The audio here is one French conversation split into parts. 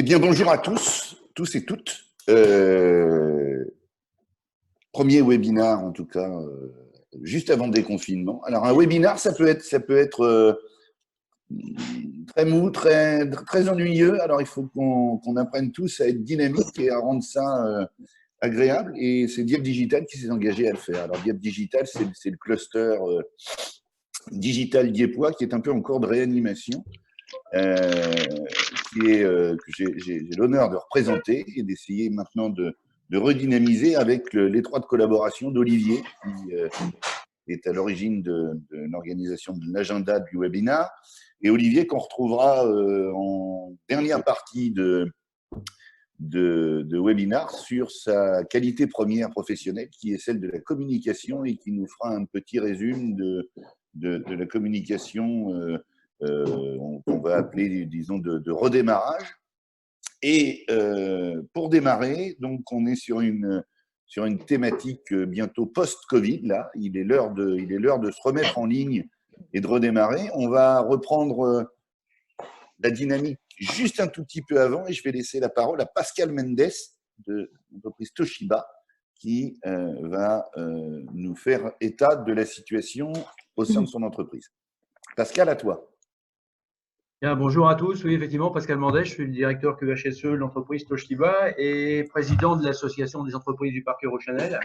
Eh bien, bonjour à tous et toutes. Premier webinar, en tout cas, juste avant le déconfinement. Alors, un webinar, ça peut être très mou, très ennuyeux. Alors, il faut qu'on apprenne tous à être dynamique et à rendre ça agréable. Et c'est Dieppe Digital qui s'est engagé à le faire. Alors, Dieppe Digital, c'est le cluster digital dieppois qui est un peu en cours de réanimation. Que j'ai l'honneur de représenter et d'essayer maintenant de redynamiser avec l'étroite collaboration d'Olivier, qui est à l'origine de l'organisation de l'agenda du webinar. Et Olivier, qu'on retrouvera en dernière partie de webinar sur sa qualité première professionnelle, qui est celle de la communication, et qui nous fera un petit résumé de la communication qu'on va appeler, disons, de redémarrage. Et pour démarrer, donc on est sur une thématique bientôt post-Covid. Là, il est l'heure de se remettre en ligne et de redémarrer. On va reprendre la dynamique juste un tout petit peu avant, et je vais laisser la parole à Pascal Mendes de l'entreprise Toshiba, qui va nous faire état de la situation au sein de son entreprise. Pascal, à toi. Bien, bonjour à tous. Oui, effectivement, Pascal Mendes, je suis le directeur QHSE de l'entreprise Toshiba et président de l'association des entreprises du parc Eurochanel.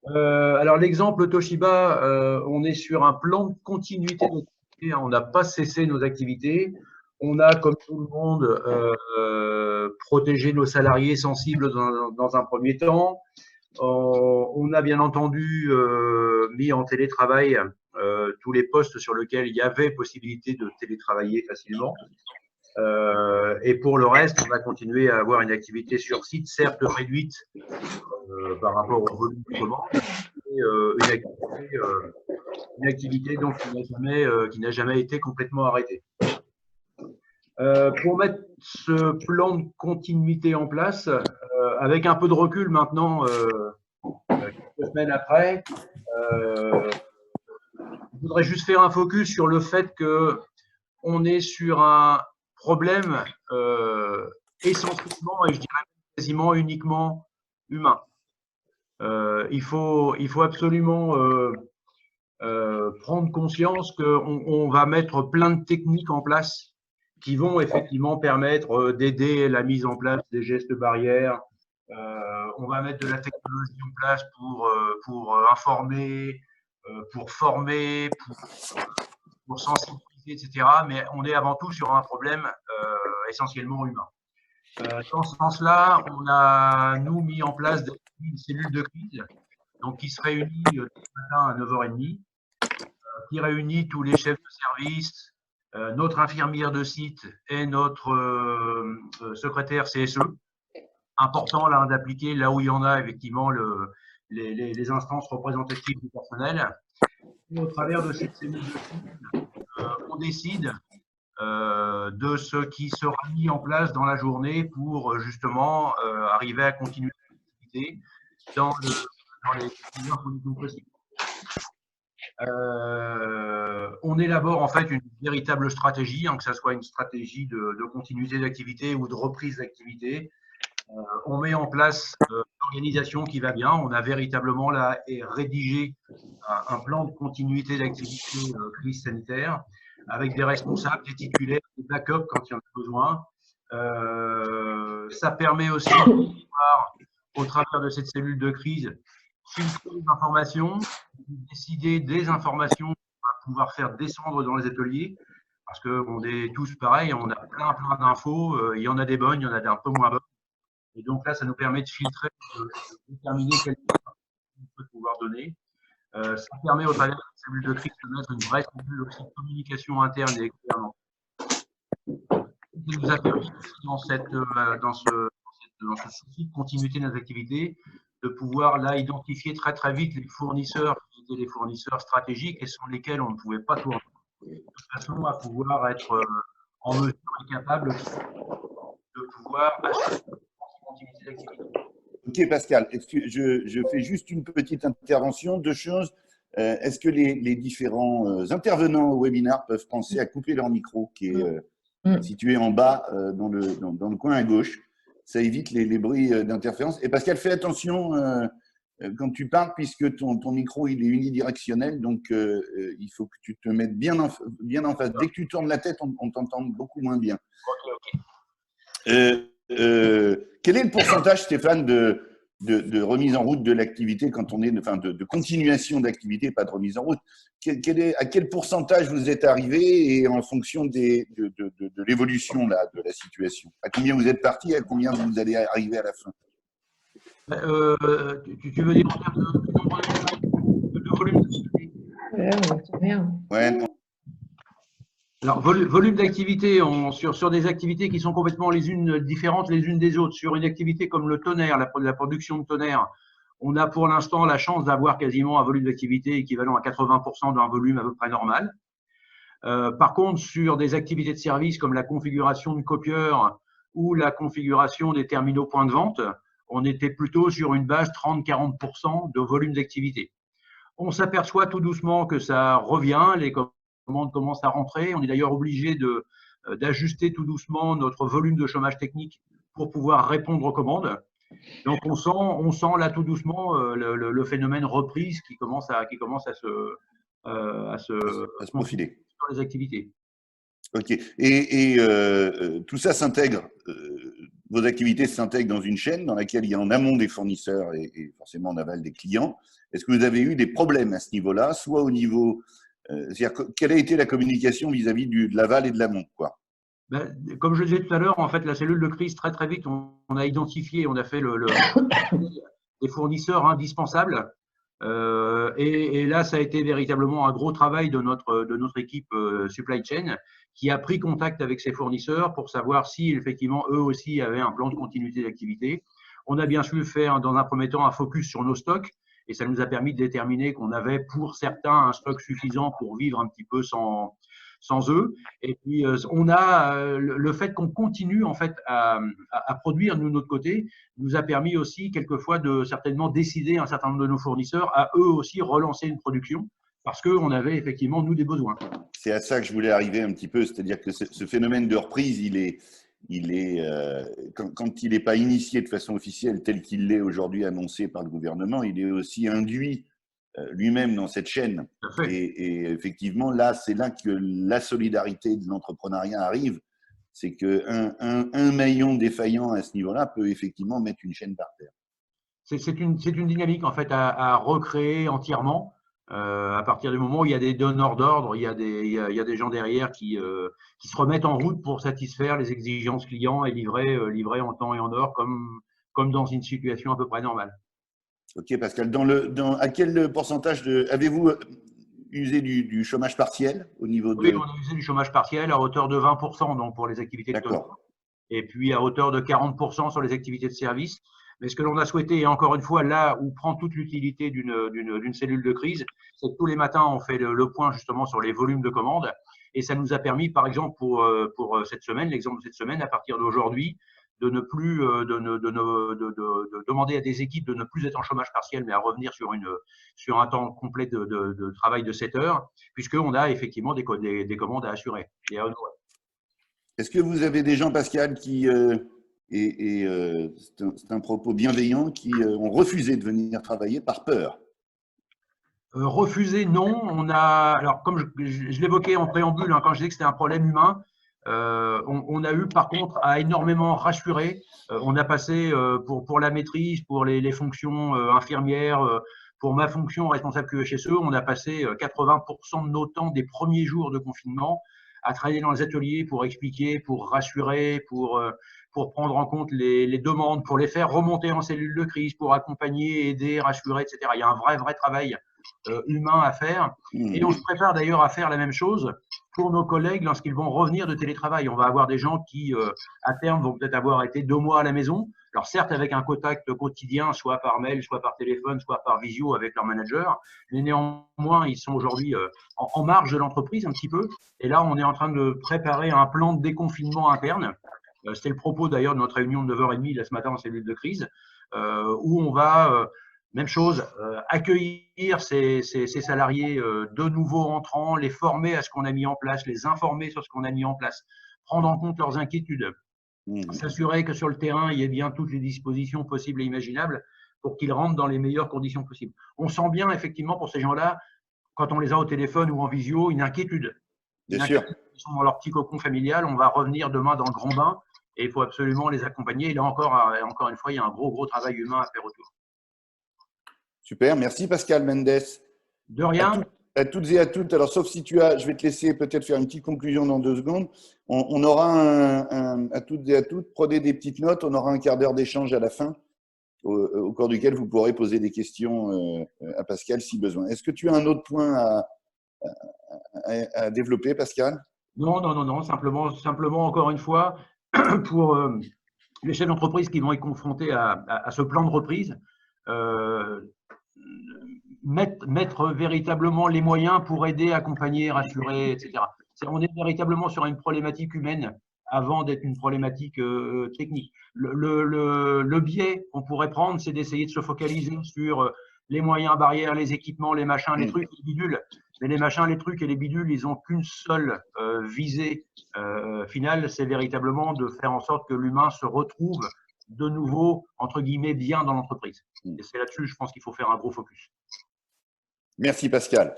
Alors, l'exemple Toshiba, on est sur un plan de continuité d'activité. On n'a pas cessé nos activités. On a, comme tout le monde, protégé nos salariés sensibles dans un premier temps. On a bien entendu mis en télétravail tous les postes sur lesquels il y avait possibilité de télétravailler facilement. Et pour le reste, on a continué à avoir une activité sur site, certes réduite par rapport au volume de commandes, et une activité donc, qui n'a jamais été complètement arrêtée. Pour mettre ce plan de continuité en place, avec un peu de recul maintenant, quelques semaines après, je voudrais juste faire un focus sur le fait qu'on est sur un problème essentiellement, et je dirais quasiment uniquement humain. Il faut absolument prendre conscience qu'on va mettre plein de techniques en place qui vont effectivement permettre d'aider la mise en place des gestes barrières. On va mettre de la technologie en place pour informer, pour former, pour sensibiliser, etc. Mais on est avant tout sur un problème essentiellement humain. Dans ce sens-là, on a, nous, mis en place une cellule de crise donc, qui se réunit le matin à 9h30, qui réunit tous les chefs de service, notre infirmière de site et notre secrétaire CSE. Important là d'appliquer là où il y en a effectivement les instances représentatives du personnel. Et au travers de cette cellule de crise, on décide de ce qui sera mis en place dans la journée pour justement arriver à continuer l'activité dans les meilleures conditions possibles. On élabore en fait une véritable stratégie, que ce soit une stratégie de continuité d'activité ou de reprise d'activité. On met en place une organisation qui va bien. On a véritablement là rédigé un plan de continuité d'activité crise sanitaire avec des responsables, des titulaires, des backups quand il y en a besoin. Ça permet aussi de pouvoir, au travers de cette cellule de crise, filtrer les informations, décider des informations qu'on va pouvoir faire descendre dans les ateliers, parce qu'on est tous pareils, on a plein d'infos, il y en a des bonnes, il y en a un peu moins bonnes. Et donc là, ça nous permet de filtrer, de déterminer quelle on peut pouvoir donner. Ça permet au travers de la cellule de crise de mettre une vraie cellule aussi de communication interne et externe. Ça nous a permis dans ce souci de continuité de nos activités, de pouvoir là identifier très vite les fournisseurs qui étaient les fournisseurs stratégiques et sans lesquels on ne pouvait pas tourner, de façon à pouvoir être en mesure et capable de pouvoir assurer une continuité d'activité. Ok Pascal, je fais juste une petite intervention, deux choses. Est-ce que les différents intervenants au webinar peuvent penser à couper leur micro qui est située en bas dans le coin à gauche. Ça évite les bruits d'interférence. Et Pascal, fais attention quand tu parles, puisque ton micro il est unidirectionnel, donc il faut que tu te mettes bien en face. Dès que tu tournes la tête, on t'entend beaucoup moins bien. Quel est le pourcentage, Stéphane, de remise en route de l'activité quand on est, enfin de continuation d'activité, pas de remise en route? À quel pourcentage vous êtes arrivé et en fonction de l'évolution de la situation? À combien vous êtes parti, à combien vous allez arriver à la fin? Tu veux dire en termes de volume d'activité? Ouais. Alors, volume d'activité sur des activités qui sont complètement les unes différentes les unes des autres. Sur une activité comme le tonnerre, la production de tonnerre, on a pour l'instant la chance d'avoir quasiment un volume d'activité équivalent à 80% d'un volume à peu près normal. Par contre, sur des activités de service comme la configuration de copieurs ou la configuration des terminaux points de vente, on était plutôt sur une base 30-40% de volume d'activité. On s'aperçoit tout doucement que ça revient, les commandes commencent à rentrer. On est d'ailleurs obligé d'ajuster tout doucement notre volume de chômage technique pour pouvoir répondre aux commandes. Donc on sent là tout doucement le phénomène reprise qui commence à se profiler sur les activités. Ok. Et tout ça s'intègre, vos activités s'intègrent dans une chaîne dans laquelle il y a en amont des fournisseurs et forcément en aval des clients. Est-ce que vous avez eu des problèmes à ce niveau-là, soit au niveau… c'est-à-dire, quelle a été la communication vis-à-vis de l'aval et de l'amont, quoi? Ben, comme je le disais tout à l'heure, en fait, la cellule de crise, très très vite, on a identifié, on a fait les fournisseurs indispensables. Et là, ça a été véritablement un gros travail de notre équipe supply chain qui a pris contact avec ses fournisseurs pour savoir si effectivement eux aussi avaient un plan de continuité d'activité. On a bien su faire dans un premier temps un focus sur nos stocks et ça nous a permis de déterminer qu'on avait pour certains un stock suffisant pour vivre un petit peu sans eux. Et puis on a le fait qu'on continue en fait à produire nous de notre côté nous a permis aussi quelquefois de certainement décider un certain nombre de nos fournisseurs à eux aussi relancer une production parce qu'on avait effectivement nous des besoins. C'est à ça que je voulais arriver un petit peu, c'est-à-dire que ce phénomène de reprise, quand il n'est pas initié de façon officielle tel qu'il l'est aujourd'hui annoncé par le gouvernement, il est aussi induit lui-même dans cette chaîne. Et effectivement, là, c'est là que la solidarité de l'entrepreneuriat arrive. C'est qu'un maillon défaillant à ce niveau-là peut effectivement mettre une chaîne par terre. C'est une dynamique en fait à recréer entièrement. À partir du moment où il y a des donneurs d'ordre, il y a des gens derrière qui se remettent en route pour satisfaire les exigences clients et livrer en temps et en heure comme dans une situation à peu près normale. Ok Pascal, à quel pourcentage avez-vous usé du chômage partiel au niveau de… Oui, on a usé du chômage partiel à hauteur de 20% donc pour les activités de tonnerre et puis à hauteur de 40% sur les activités de service. Mais ce que l'on a souhaité, et encore une fois, là où prend toute l'utilité d'une cellule de crise, c'est que tous les matins, on fait le point justement sur les volumes de commandes. Et ça nous a permis, par exemple, pour cette semaine, l'exemple de cette semaine, à partir d'aujourd'hui, de ne plus de demander à des équipes de ne plus être en chômage partiel, mais à revenir sur un temps complet de travail de 7 heures, puisqu'on a effectivement des commandes à assurer et à honorer. Est-ce que vous avez des gens, Pascal, qui… c'est un propos bienveillant, qui ont refusé de venir travailler par peur? Refuser, non. Alors comme je l'évoquais en préambule, quand je disais que c'était un problème humain, on a eu par contre à énormément rassurer. On a passé pour la maîtrise, pour les fonctions infirmières, pour ma fonction responsable QHSE, on a passé 80% de nos temps des premiers jours de confinement à travailler dans les ateliers pour expliquer, pour rassurer, pour prendre en compte les demandes, pour les faire remonter en cellule de crise, pour accompagner, aider, rassurer, etc. Il y a un vrai travail humain à faire. Et on se prépare d'ailleurs à faire la même chose pour nos collègues lorsqu'ils vont revenir de télétravail. On va avoir des gens qui, à terme, vont peut-être avoir été 2 mois à la maison. Alors certes, avec un contact quotidien, soit par mail, soit par téléphone, soit par visio avec leur manager, mais néanmoins, ils sont aujourd'hui en marge de l'entreprise un petit peu. Et là, on est en train de préparer un plan de déconfinement interne. C'était le propos d'ailleurs de notre réunion de 9h30 là, ce matin en cellule de crise, où on va… même chose, accueillir ces salariés de nouveaux entrants, les former à ce qu'on a mis en place, les informer sur ce qu'on a mis en place, prendre en compte leurs inquiétudes, Mmh. s'assurer que sur le terrain, il y ait bien toutes les dispositions possibles et imaginables pour qu'ils rentrent dans les meilleures conditions possibles. On sent bien, effectivement, pour ces gens-là, quand on les a au téléphone ou en visio, une inquiétude. Bien sûr. Ils sont dans leur petit cocon familial, on va revenir demain dans le grand bain et il faut absolument les accompagner. Et là encore une fois, il y a un gros travail humain à faire autour. Super. Merci Pascal Mendes. De rien. À toutes et à toutes. Alors, sauf si tu as, je vais te laisser peut-être faire une petite conclusion dans 2 secondes. On aura à toutes et à toutes, prenez des petites notes. On aura un quart d'heure d'échange à la fin, au cours duquel vous pourrez poser des questions à Pascal si besoin. Est-ce que tu as un autre point à développer, Pascal? Non. Simplement, encore une fois, pour les chefs d'entreprise qui vont être confrontés à ce plan de reprise, mettre véritablement les moyens pour aider, accompagner, rassurer, etc. On est véritablement sur une problématique humaine avant d'être une problématique technique. Le biais qu'on pourrait prendre, c'est d'essayer de se focaliser sur les moyens barrières, les équipements, les machins, les trucs, les bidules. Mais les machins, les trucs et les bidules, ils n'ont qu'une seule visée finale, c'est véritablement de faire en sorte que l'humain se retrouve de nouveau, entre guillemets, bien dans l'entreprise. Et c'est là-dessus, je pense qu'il faut faire un gros focus. Merci Pascal.